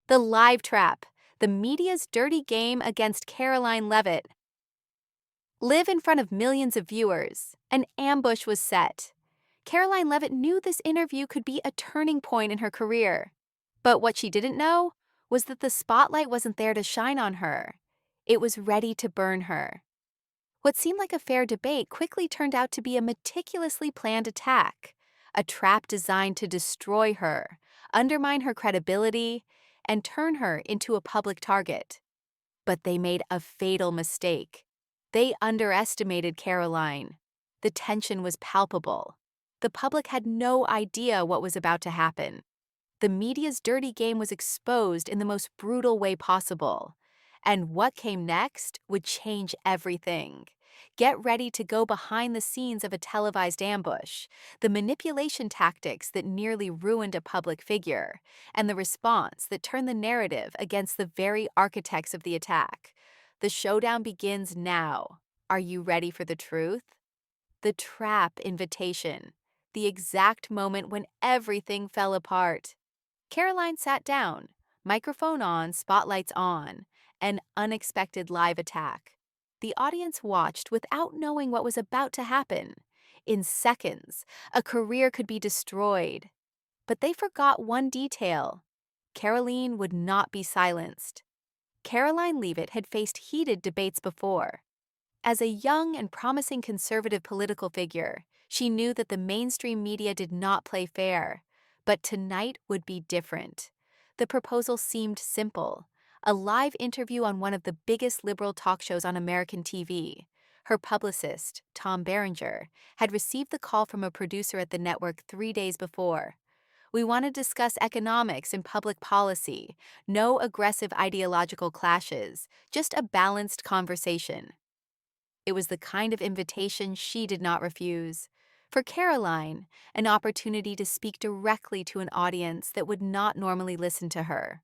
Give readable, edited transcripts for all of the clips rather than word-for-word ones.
The Live Trap, the media's dirty game against Karoline Leavitt. Live in front of millions of viewers. An ambush was set. Karoline Leavitt knew this interview could be a turning point in her career. But what she didn't know was that the spotlight wasn't there to shine on her. It was ready to burn her. What seemed like a fair debate quickly turned out to be a meticulously planned attack, a trap designed to destroy her, undermine her credibility, and turn her into a public target. But they made a fatal mistake. They underestimated Karoline. The tension was palpable. The public had no idea what was about to happen. The media's dirty game was exposed in the most brutal way possible. And what came next would change everything. Get ready to go behind the scenes of a televised ambush, the manipulation tactics that nearly ruined a public figure, and the response that turned the narrative against the very architects of the attack. The showdown begins now. Are you ready for the truth? The trap invitation. The exact moment when everything fell apart. Karoline sat down, microphone on, spotlights on, an unexpected live attack. The audience watched without knowing what was about to happen. In seconds, a career could be destroyed. But they forgot one detail. Karoline would not be silenced. Karoline Leavitt had faced heated debates before. As a young and promising conservative political figure, she knew that the mainstream media did not play fair. But tonight would be different. The proposal seemed simple. A live interview on one of the biggest liberal talk shows on American TV. Her publicist, Tom Berenger, had received the call from a producer at the network 3 days before. We want to discuss economics and public policy. No aggressive ideological clashes, just a balanced conversation. It was the kind of invitation she did not refuse. For Karoline, an opportunity to speak directly to an audience that would not normally listen to her.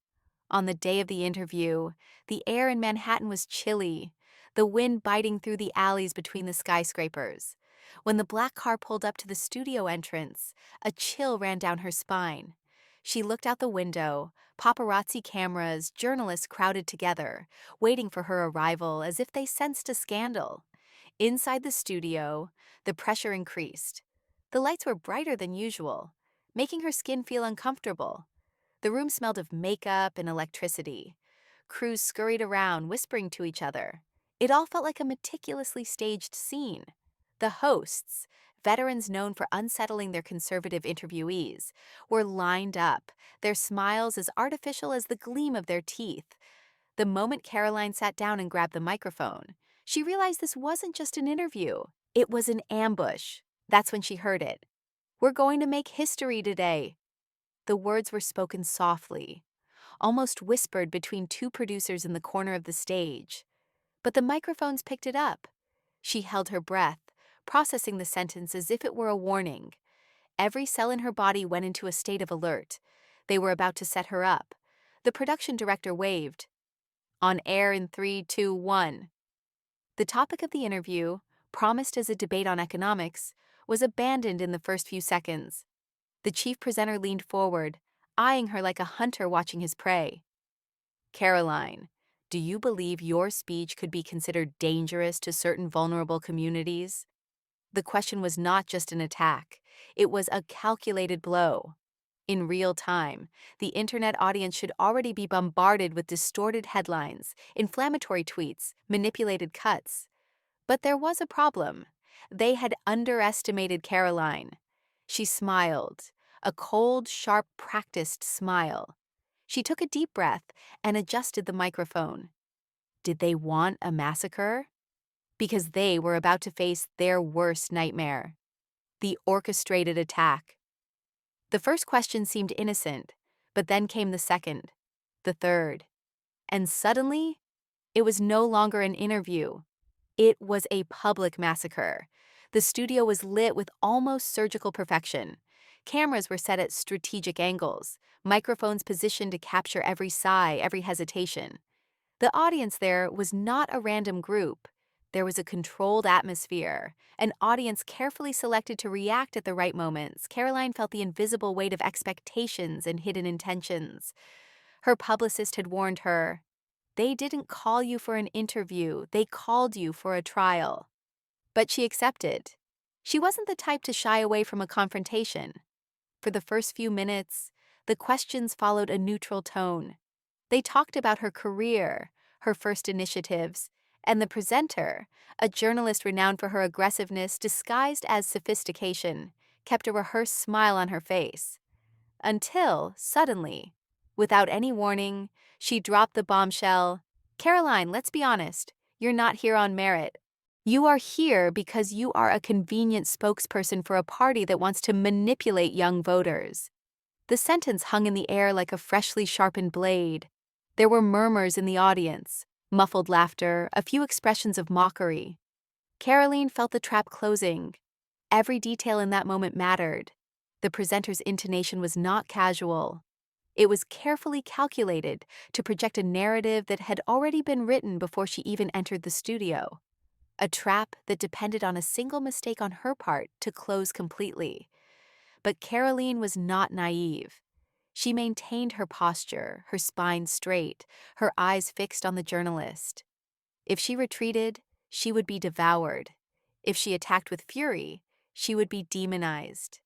On the day of the interview, the air in Manhattan was chilly, the wind biting through the alleys between the skyscrapers. When the black car pulled up to the studio entrance, a chill ran down her spine. She looked out the window, paparazzi cameras, journalists crowded together, waiting for her arrival as if they sensed a scandal. Inside the studio, the pressure increased. The lights were brighter than usual, making her skin feel uncomfortable. The room smelled of makeup and electricity. Crews scurried around, whispering to each other. It all felt like a meticulously staged scene. The hosts, veterans known for unsettling their conservative interviewees, were lined up, their smiles as artificial as the gleam of their teeth. The moment Karoline sat down and grabbed the microphone, she realized this wasn't just an interview. It was an ambush. That's when she heard it. "We're going to make history today." The words were spoken softly, almost whispered between two producers in the corner of the stage. But the microphones picked it up. She held her breath, processing the sentence as if it were a warning. Every cell in her body went into a state of alert. They were about to set her up. The production director waved. "On air in 3, 2, 1. The topic of the interview, promised as a debate on economics, was abandoned in the first few seconds. The chief presenter leaned forward, eyeing her like a hunter watching his prey. "Karoline, do you believe your speech could be considered dangerous to certain vulnerable communities?" The question was not just an attack. It was a calculated blow. In real time, the internet audience should already be bombarded with distorted headlines, inflammatory tweets, manipulated cuts. But there was a problem. They had underestimated Karoline. She smiled, a cold, sharp, practiced smile. She took a deep breath and adjusted the microphone. Did they want a massacre? Because they were about to face their worst nightmare. The orchestrated attack. The first question seemed innocent, but then came the second, the third. And suddenly, it was no longer an interview. It was a public massacre. The studio was lit with almost surgical perfection. Cameras were set at strategic angles, microphones positioned to capture every sigh, every hesitation. The audience there was not a random group. There was a controlled atmosphere, an audience carefully selected to react at the right moments. Karoline felt the invisible weight of expectations and hidden intentions. Her publicist had warned her, "They didn't call you for an interview, they called you for a trial." But she accepted. She wasn't the type to shy away from a confrontation. For the first few minutes, the questions followed a neutral tone. They talked about her career, her first initiatives, and the presenter, a journalist renowned for her aggressiveness disguised as sophistication, kept a rehearsed smile on her face. Until, suddenly, without any warning, she dropped the bombshell, "Karoline, let's be honest, you're not here on merit. You are here because you are a convenient spokesperson for a party that wants to manipulate young voters." The sentence hung in the air like a freshly sharpened blade. There were murmurs in the audience, muffled laughter, a few expressions of mockery. Karoline felt the trap closing. Every detail in that moment mattered. The presenter's intonation was not casual. It was carefully calculated to project a narrative that had already been written before she even entered the studio. A trap that depended on a single mistake on her part to close completely. But Karoline was not naive. She maintained her posture, her spine straight, her eyes fixed on the journalist. If she retreated, she would be devoured. If she attacked with fury, she would be demonized.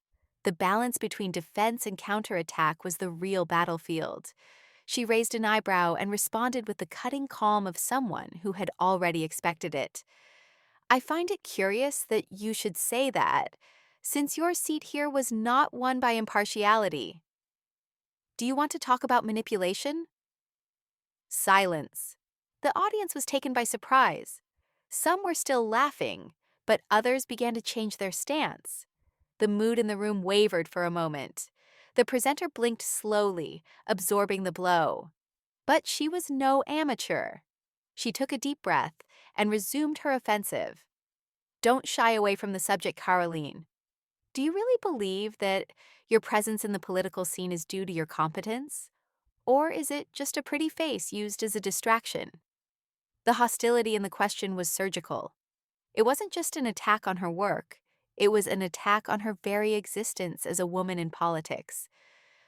The balance between defense and counterattack was the real battlefield. She raised an eyebrow and responded with the cutting calm of someone who had already expected it. "I find it curious that you should say that, since your seat here was not won by impartiality. Do you want to talk about manipulation?" Silence. The audience was taken by surprise. Some were still laughing, but others began to change their stance. The mood in the room wavered for a moment. The presenter blinked slowly, absorbing the blow. But she was no amateur. She took a deep breath and resumed her offensive. "Don't shy away from the subject, Karoline. Do you really believe that your presence in the political scene is due to your competence? Or is it just a pretty face used as a distraction?" The hostility in the question was surgical. It wasn't just an attack on her work, it was an attack on her very existence as a woman in politics.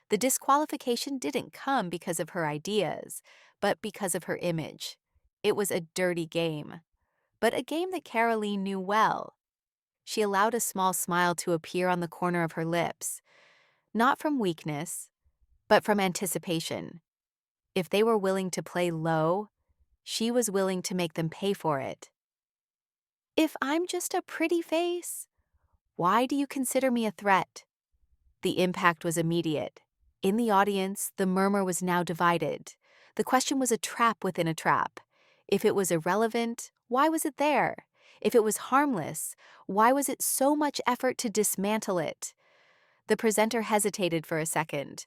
The disqualification didn't come because of her ideas, but because of her image. It was a dirty game, but a game that Karoline knew well. She allowed a small smile to appear on the corner of her lips, not from weakness, but from anticipation. If they were willing to play low, she was willing to make them pay for it. "If I'm just a pretty face, why do you consider me a threat?" The impact was immediate. In the audience, the murmur was now divided. The question was a trap within a trap. If it was irrelevant, why was it there? If it was harmless, why was it so much effort to dismantle it? The presenter hesitated for a second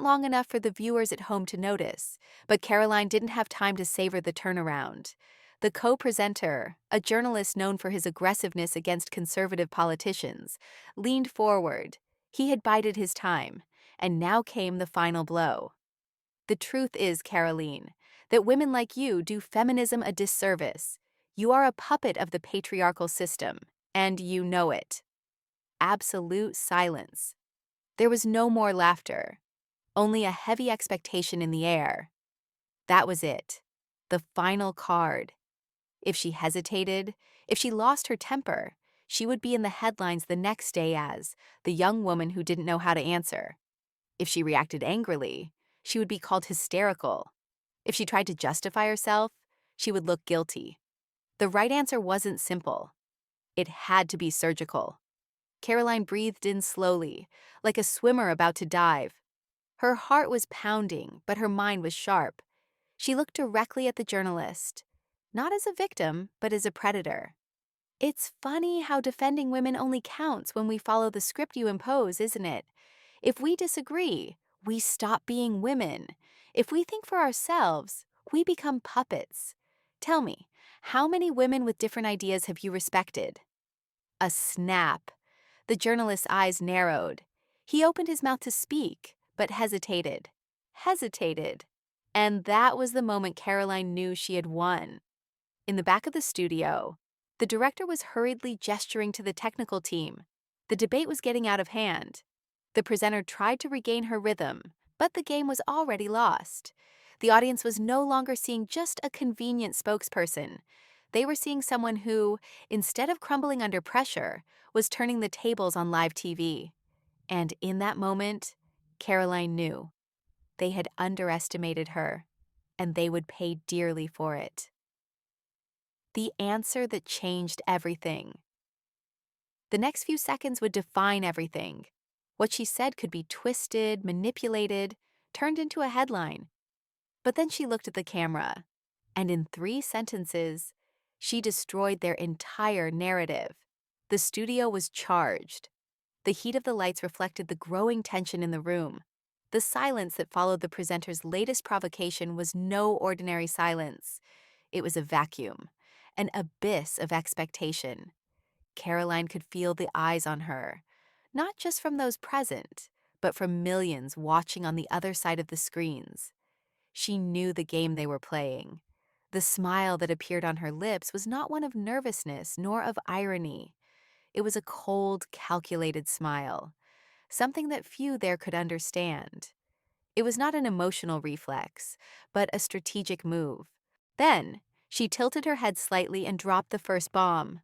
long enough for the viewers at home to notice, but Karoline didn't have time to savor the turnaround. The co-presenter, a journalist known for his aggressiveness against conservative politicians, leaned forward. He had bided his time, and now came the final blow. "The truth is, Karoline, that women like you do feminism a disservice. You are a puppet of the patriarchal system, and you know it." Absolute silence. There was no more laughter, only a heavy expectation in the air. That was it. The final card. If she hesitated, if she lost her temper, she would be in the headlines the next day as the young woman who didn't know how to answer. If she reacted angrily, she would be called hysterical. If she tried to justify herself, she would look guilty. The right answer wasn't simple. It had to be surgical. Karoline breathed in slowly, like a swimmer about to dive. Her heart was pounding, but her mind was sharp. She looked directly at the journalist, not as a victim, but as a predator. "It's funny how defending women only counts when we follow the script you impose, isn't it? If we disagree, we stop being women. If we think for ourselves, we become puppets. Tell me, how many women with different ideas have you respected?" A snap. The journalist's eyes narrowed. He opened his mouth to speak, but hesitated. Hesitated. And that was the moment Karoline knew she had won. In the back of the studio, the director was hurriedly gesturing to the technical team. The debate was getting out of hand. The presenter tried to regain her rhythm, But the game was already lost. The audience was no longer seeing just a convenient spokesperson. They were seeing someone who, instead of crumbling under pressure, was turning the tables on live TV. And in that moment, Karoline knew they had underestimated her, and they would pay dearly for it. The answer that changed everything. The next few seconds would define everything. What she said could be twisted, manipulated, turned into a headline. But then she looked at the camera, and in 3 sentences, she destroyed their entire narrative. The studio was charged. The heat of the lights reflected the growing tension in the room. The silence that followed the presenter's latest provocation was no ordinary silence. It was a vacuum, an abyss of expectation. Karoline could feel the eyes on her, not just from those present, but from millions watching on the other side of the screens. She knew the game they were playing. The smile that appeared on her lips was not one of nervousness nor of irony. It was a cold, calculated smile, something that few there could understand. It was not an emotional reflex, but a strategic move. Then, she tilted her head slightly and dropped the first bomb.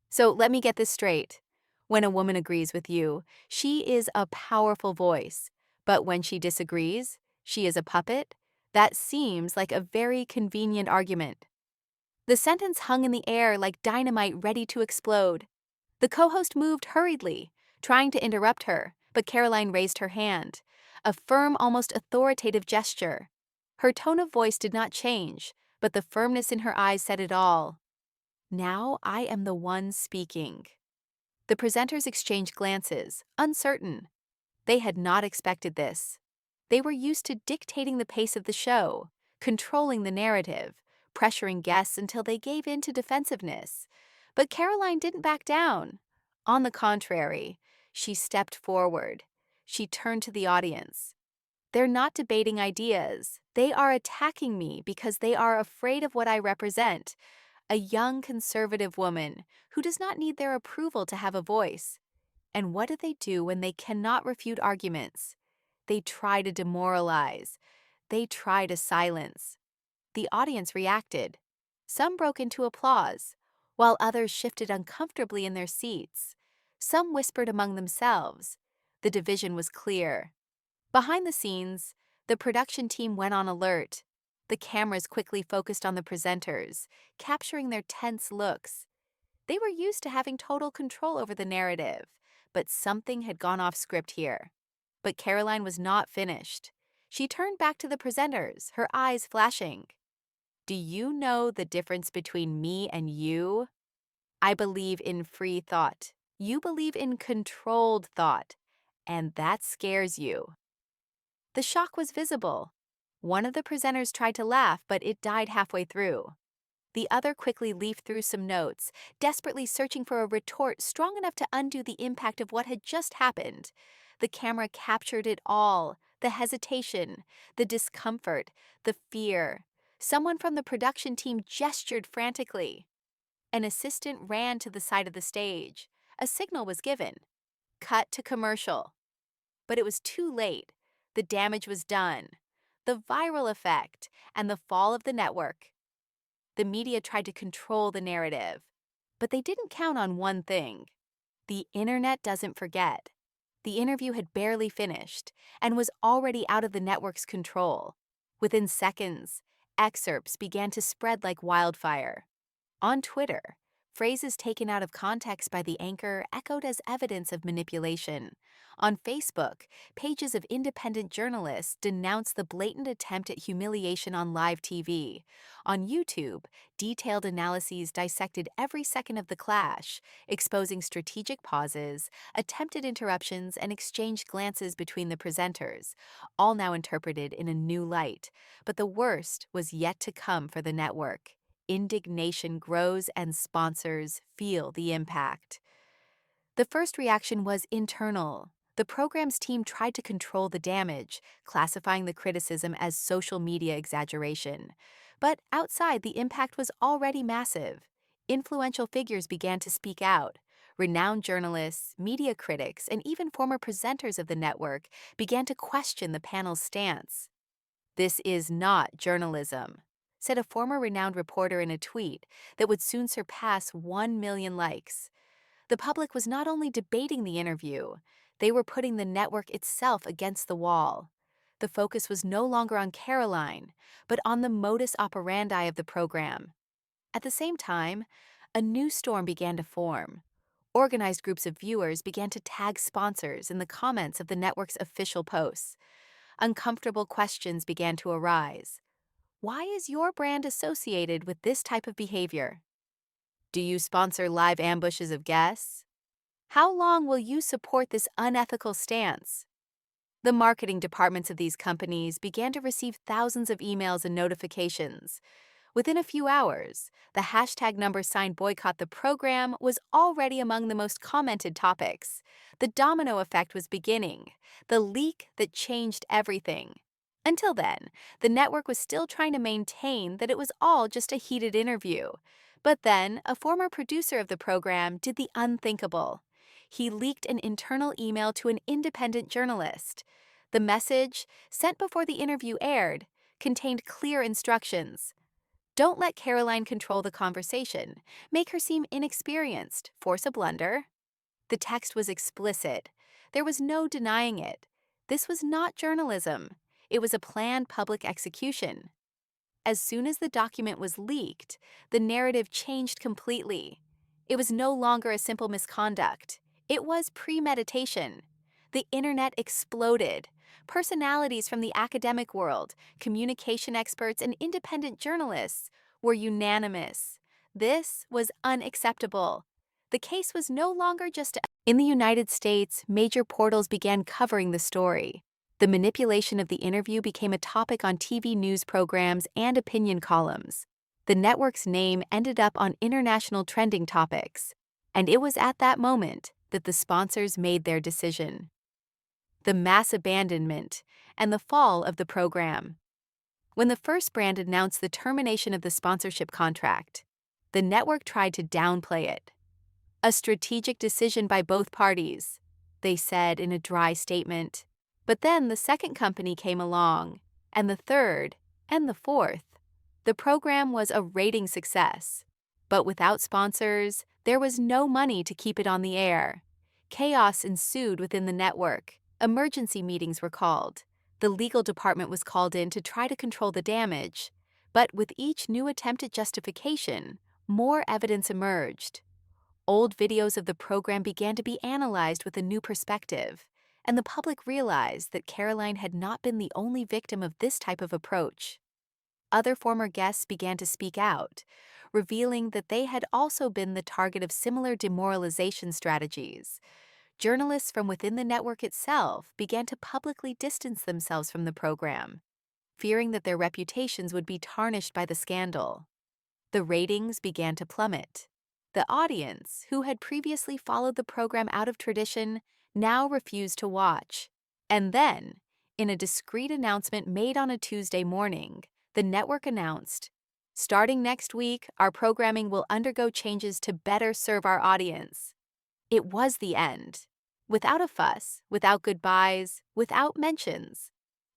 So let me get this straight. When a woman agrees with you, she is a powerful voice. But when she disagrees, she is a puppet? That seems like a very convenient argument. The sentence hung in the air like dynamite ready to explode. The co-host moved hurriedly, trying to interrupt her, but Karoline raised her hand, a firm, almost authoritative gesture. Her tone of voice did not change, but the firmness in her eyes said it all. Now I am the one speaking. The presenters exchanged glances, uncertain. They had not expected this. They were used to dictating the pace of the show, controlling the narrative, pressuring guests until they gave in to defensiveness. But Karoline didn't back down. On the contrary, she stepped forward. She turned to the audience. They're not debating ideas. They are attacking me because they are afraid of what I represent. A young conservative woman who does not need their approval to have a voice. And what do they do when they cannot refute arguments? They try to demoralize. They try to silence. The audience reacted. Some broke into applause, while others shifted uncomfortably in their seats. Some whispered among themselves. The division was clear. Behind the scenes, the production team went on alert. The cameras quickly focused on the presenters, capturing their tense looks. They were used to having total control over the narrative, but something had gone off script here. But Karoline was not finished. She turned back to the presenters, her eyes flashing. Do you know the difference between me and you? I believe in free thought. You believe in controlled thought, and that scares you. The shock was visible. One of the presenters tried to laugh, but it died halfway through. The other quickly leafed through some notes, desperately searching for a retort strong enough to undo the impact of what had just happened. The camera captured it all, the hesitation, the discomfort, the fear. Someone from the production team gestured frantically. An assistant ran to the side of the stage. A signal was given. Cut to commercial. But it was too late. The damage was done. The viral effect and the fall of the network. The media tried to control the narrative, but they didn't count on one thing. The internet doesn't forget. The interview had barely finished and was already out of the network's control. Within seconds, excerpts began to spread like wildfire. On Twitter, phrases taken out of context by the anchor echoed as evidence of manipulation. On Facebook, pages of independent journalists denounced the blatant attempt at humiliation on live TV. On YouTube, detailed analyses dissected every second of the clash, exposing strategic pauses, attempted interruptions, and exchanged glances between the presenters, all now interpreted in a new light. But the worst was yet to come for the network. Indignation grows and sponsors feel the impact. The first reaction was internal. The program's team tried to control the damage, classifying the criticism as social media exaggeration. But outside, the impact was already massive. Influential figures began to speak out. Renowned journalists, media critics, and even former presenters of the network began to question the panel's stance. "This is not journalism," said a former renowned reporter in a tweet that would soon surpass 1 million likes. The public was not only debating the interview, they were putting the network itself against the wall. The focus was no longer on Karoline, but on the modus operandi of the program. At the same time, a new storm began to form. Organized groups of viewers began to tag sponsors in the comments of the network's official posts. Uncomfortable questions began to arise. Why is your brand associated with this type of behavior? Do you sponsor live ambushes of guests? How long will you support this unethical stance? The marketing departments of these companies began to receive thousands of emails and notifications. Within a few hours, the hashtag #sign boycott the program was already among the most commented topics. The domino effect was beginning, the leak that changed everything. Until then, the network was still trying to maintain that it was all just a heated interview. But then, a former producer of the program did the unthinkable. He leaked an internal email to an independent journalist. The message, sent before the interview aired, contained clear instructions. Don't let Karoline control the conversation. Make her seem inexperienced. Force a blunder. The text was explicit. There was no denying it. This was not journalism. It was a planned public execution. As soon as the document was leaked, the narrative changed completely. It was no longer a simple misconduct. It was premeditation. The internet exploded. Personalities from the academic world, communication experts, and independent journalists were unanimous. This was unacceptable. The case was no longer just in the United States, major portals began covering the story. The manipulation of the interview became a topic on TV news programs and opinion columns. The network's name ended up on international trending topics, and it was at that moment that the sponsors made their decision. The mass abandonment and the fall of the program. When the first brand announced the termination of the sponsorship contract, the network tried to downplay it. "A strategic decision by both parties," they said in a dry statement. But then the second company came along, and the third, and the fourth. The program was a rating success. But without sponsors, there was no money to keep it on the air. Chaos ensued within the network. Emergency meetings were called. The legal department was called in to try to control the damage. But with each new attempt at justification, more evidence emerged. Old videos of the program began to be analyzed with a new perspective, and the public realized that Karoline had not been the only victim of this type of approach. Other former guests began to speak out, revealing that they had also been the target of similar demoralization strategies. Journalists from within the network itself began to publicly distance themselves from the program, fearing that their reputations would be tarnished by the scandal. The ratings began to plummet. The audience, who had previously followed the program out of tradition, now refused to watch. And then, in a discreet announcement made on a Tuesday morning, the network announced, "Starting next week, our programming will undergo changes to better serve our audience." It was the end. Without a fuss, without goodbyes, without mentions.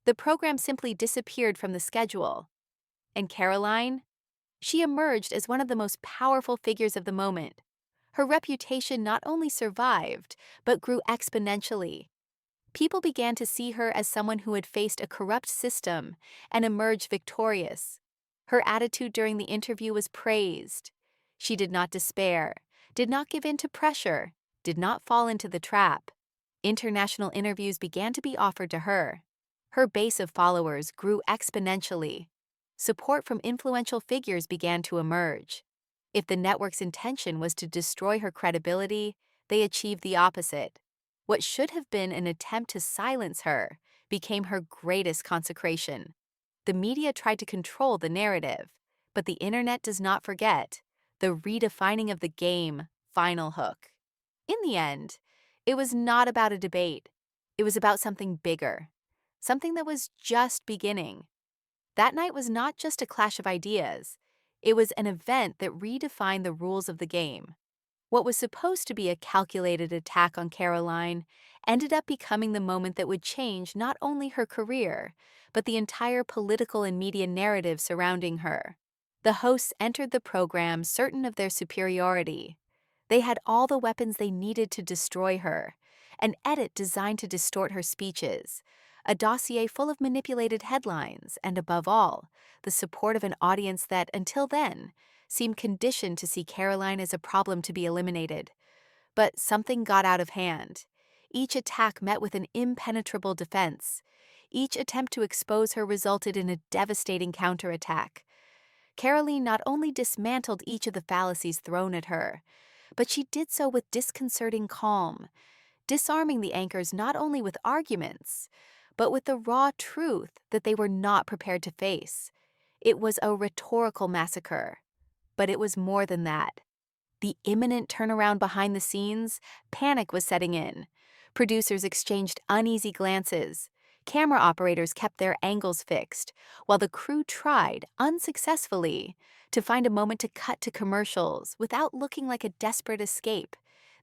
The program simply disappeared from the schedule. And Karoline? She emerged as one of the most powerful figures of the moment. Her reputation not only survived, but grew exponentially. People began to see her as someone who had faced a corrupt system and emerged victorious. Her attitude during the interview was praised. She did not despair, did not give in to pressure, did not fall into the trap. International interviews began to be offered to her. Her base of followers grew exponentially. Support from influential figures began to emerge. If the network's intention was to destroy her credibility, they achieved the opposite. What should have been an attempt to silence her became her greatest consecration. The media tried to control the narrative, but the internet does not forget. The redefining of the game, final hook. In the end, it was not about a debate. It was about something bigger, something that was just beginning. That night was not just a clash of ideas. It was an event that redefined the rules of the game. What was supposed to be a calculated attack on Karoline ended up becoming the moment that would change not only her career, but the entire political and media narrative surrounding her. The hosts entered the program certain of their superiority. They had all the weapons they needed to destroy her, an edit designed to distort her speeches, a dossier full of manipulated headlines, and above all, the support of an audience that, until then, seemed conditioned to see Karoline as a problem to be eliminated. But something got out of hand. Each attack met with an impenetrable defense. Each attempt to expose her resulted in a devastating counterattack. Karoline not only dismantled each of the fallacies thrown at her, but she did so with disconcerting calm, disarming the anchors not only with arguments, but with the raw truth that they were not prepared to face. It was a rhetorical massacre. But it was more than that. The imminent turnaround behind the scenes, panic was setting in. Producers exchanged uneasy glances. Camera operators kept their angles fixed, while the crew tried, unsuccessfully, to find a moment to cut to commercials without looking like a desperate escape.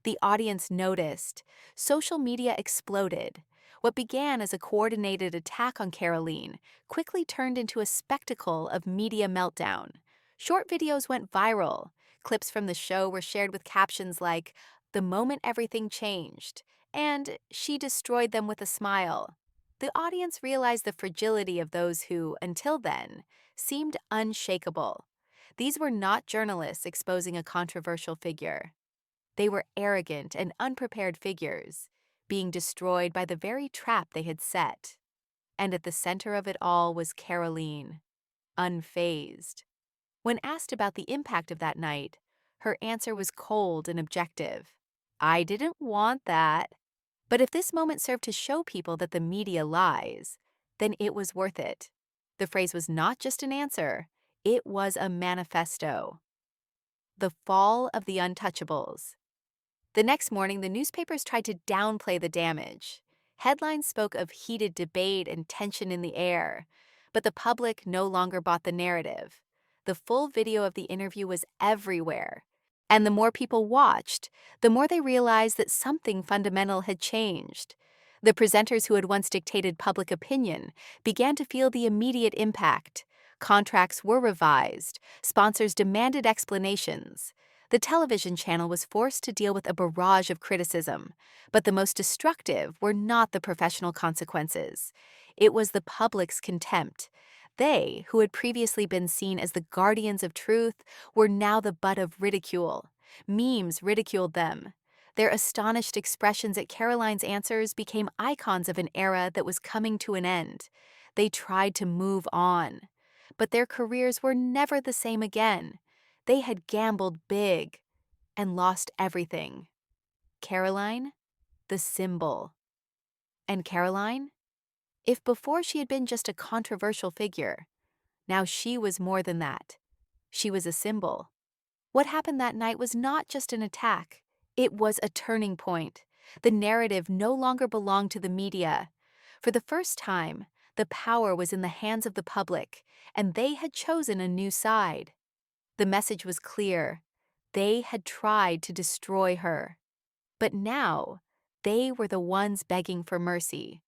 The audience noticed. Social media exploded. What began as a coordinated attack on Karoline quickly turned into a spectacle of media meltdown. Short videos went viral. Clips from the show were shared with captions like, "The moment everything changed," and "She destroyed them with a smile." The audience realized the fragility of those who, until then, seemed unshakable. These were not journalists exposing a controversial figure. They were arrogant and unprepared figures, being destroyed by the very trap they had set. And at the center of it all was Karoline, unfazed. When asked about the impact of that night, her answer was cold and objective. "I didn't want that." But if this moment served to show people that the media lies, then it was worth it. The phrase was not just an answer, it was a manifesto. The fall of the untouchables. The next morning, the newspapers tried to downplay the damage. Headlines spoke of heated debate and tension in the air, but the public no longer bought the narrative. The full video of the interview was everywhere, and the more people watched, the more they realized that something fundamental had changed. The presenters who had once dictated public opinion began to feel the immediate impact. Contracts were revised, sponsors demanded explanations. The television channel was forced to deal with a barrage of criticism, but the most destructive were not the professional consequences. It was the public's contempt. They, who had previously been seen as the guardians of truth, were now the butt of ridicule. Memes ridiculed them. Their astonished expressions at Karoline's answers became icons of an era that was coming to an end. They tried to move on, but their careers were never the same again. They had gambled big and lost everything. Karoline, the symbol. And Karoline? If before she had been just a controversial figure, now she was more than that. She was a symbol. What happened that night was not just an attack. It was a turning point. The narrative no longer belonged to the media. For the first time, the power was in the hands of the public, and they had chosen a new side. The message was clear. They had tried to destroy her. But now, they were the ones begging for mercy.